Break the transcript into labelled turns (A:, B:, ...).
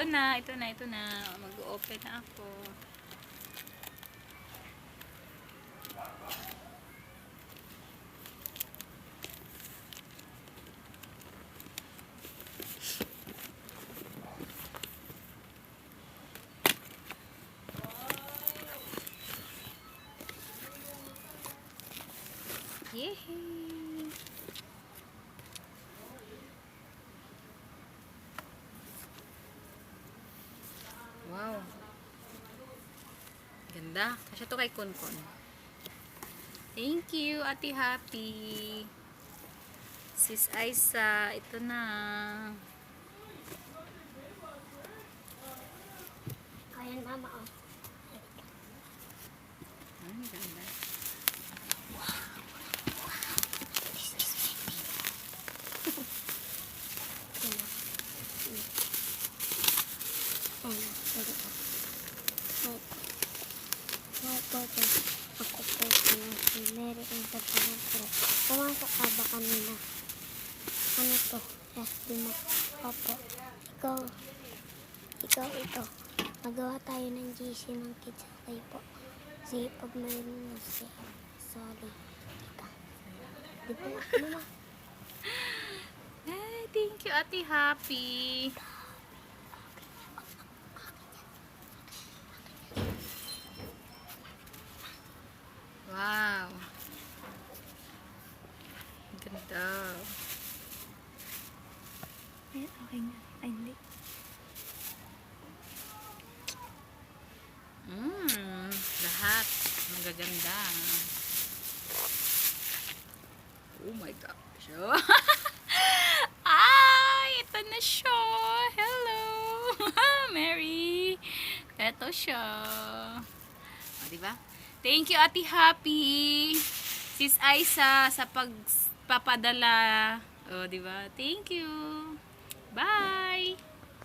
A: ito na. Mag-open na ako. Yehey! Wow! Ganda. Kasi ito kay Kunkun. Thank you, Ate Happy. Sis Aisa, ito na.
B: Ayan, mama, oh.
A: Ganda.
B: Ako po si Mary ang pagpapagpro. Pumasok ka ba kanina? Ano to? SD mo. Opo. Ikaw. Magawa tayo ng GC ng kids. Okay po. Si pag mayroon na si Sorry. Di ba? Mama.
A: Ay, thank you, Ate Happy. Wow. Ganda.
B: Ay, okay nga. Ay, hindi.
A: Lahat. Magaganda. Oh my gosh. Ay, ito na siya. Hello. Mary. Ito siya. O, diba? Thank you, Ate Happy. Sis Aisa sa pagpapadala. O, diba? Thank you. Bye.